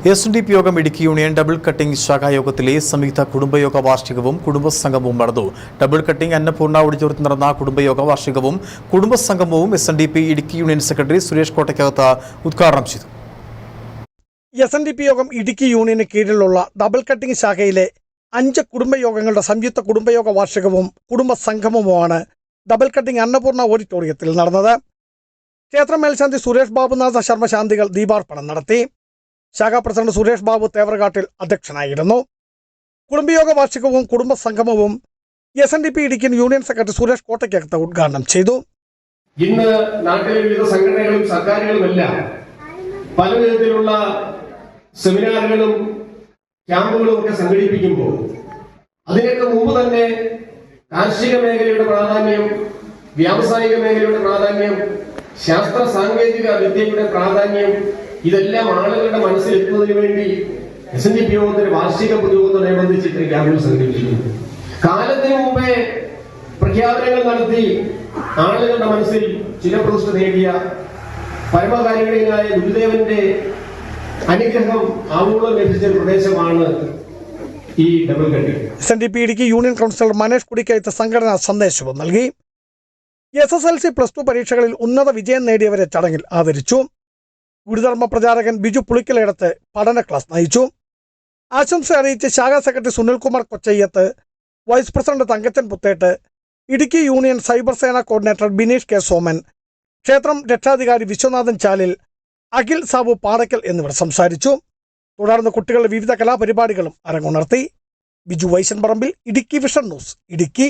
എസ്.എൻ.ഡി.പി യോഗം Idukki union double cutting ശാഖായോഗത്തിലെ സംയുക്ത കുടുംബയോഗ വാർഷികവും കുടുംബസംഗമവും നടന്നു. ഡബിൾ കട്ടിംഗ് അന്നപൂർണ്ണ ഓഡിറ്റോറിയത്തിൽ നടന്ന കുടുംബയോഗ വാർഷികവും കുടുംബസംഗമവും എസ്.എൻ.ഡി.പി ഇടുക്കി യൂണിയൻ സെക്രട്ടറി സുരേഷ് കോട്ടയ്ക്കകത്ത് ഉദ്ഘാടനം ചെയ്തു. എസ്.എൻ.ഡി.പി യോഗം ഇടുക്കി യൂണിയന് കീഴിലുള്ള ഡബിൾ കട്ടിംഗ് ശാഖയിലെ 5 കുടുംബയോഗങ്ങളുടെ സംയുക്ത കുടുംബയോഗ വാർഷികവും കുടുംബസംഗമവുമാണ് ഡബിൾ കട്ടിംഗ് അന്നപൂർണ്ണ ഓഡിറ്റോറിയത്തിൽ നടന്നത്. ക്ഷേത്ര മേൽശാന്തി സുരേഷ് ബാബുനാഥ ശർമ്മ ശാന്തികൾ ദീപാർപ്പണം നടത്തി. ശാഖാ പ്രസിഡന്റ് സുരേഷ് ബാബു തേവറകാട്ടിൽ അധ്യക്ഷനായിരുന്നു. കുടുംബയോഗ വാർഷികവും കുടുംബസംഗമവും എസ്.എൻ.ഡി.പി ഇടുക്കി യൂണിയൻ സെക്രട്ടറി സുരേഷ് കോട്ടയ്ക്കകത്ത് ഉദ്ഘാടനം ചെയ്തു. ഇന്ന് നാട്ടിലെ വിവിധ സംഘടനകളും സർക്കാരുകളുമെല്ലാം പല വിധത്തിലുള്ള സെമിനാറുകളും ക്യാമ്പുകളും ഒക്കെ സംഘടിപ്പിക്കുമ്പോൾ അതിനൊക്കെ മുമ്പ് തന്നെ കാർഷിക മേഖലയുടെ പ്രാധാന്യം, വ്യാവസായിക മേഖലയുടെ പ്രാധാന്യം, ശാസ്ത്ര സാങ്കേതിക വിദ്യയുടെ പ്രാധാന്യം ഇതെല്ലാം ആളുകളുടെ മനസ്സിലെത്തുന്നതിന് വേണ്ടി എസ്.എൻ.ഡി.പി യോഗത്തിന്റെ വാർഷിക പൊതുയോഗത്തോടനുബന്ധിച്ച് ഇത്തരം ക്യാമ്പുകൾ സംഘടിപ്പിക്കുന്നു. കാലത്തിന് മുമ്പേ പ്രഖ്യാപനങ്ങൾ നടത്തി ആളുകളുടെ മനസ്സിൽ ചിരപ്രതിഷ്ഠ നേടിയ പരമകാരുണികനായ ഗുരുദേവന്റെ അനുഗ്രഹം ആവോളം ലഭിച്ച പ്രദേശമാണ് ഈ double cutting. SNDP Idukki union councillor Manesh Kudikkayath സംഘടനാ സന്ദേശവും നൽകി. SSLC +2 പരീക്ഷകളിൽ ഉന്നത വിജയം നേടിയവരെ ചടങ്ങിൽ ആദരിച്ചു. ഗുരുധർമ്മ പ്രചാരകൻ ബിജു പുളിക്കലയിടത്ത് പഠന ക്ലാസ് നയിച്ചു. ആശംസ അറിയിച്ച് ശാഖാ secretary Sunilkumar Kochayyath, vice president Thankachan Puthettu, Idukki union cyber Sena coordinator Bineesh K Soman, ക്ഷേത്രം രക്ഷാധികാരി വിശ്വനാഥൻ ചാലിൽ, അഖിൽ സാബു പാടക്കൽ എന്നിവർ സംസാരിച്ചു. തുടർന്ന് കുട്ടികളുടെ വിവിധ കലാപരിപാടികളും അരങ്ങുണർത്തി. ബിജു വൈശൻ പറമ്പിൽ, ഇടുക്കി വിഷൻ ന്യൂസ്, ഇടുക്കി.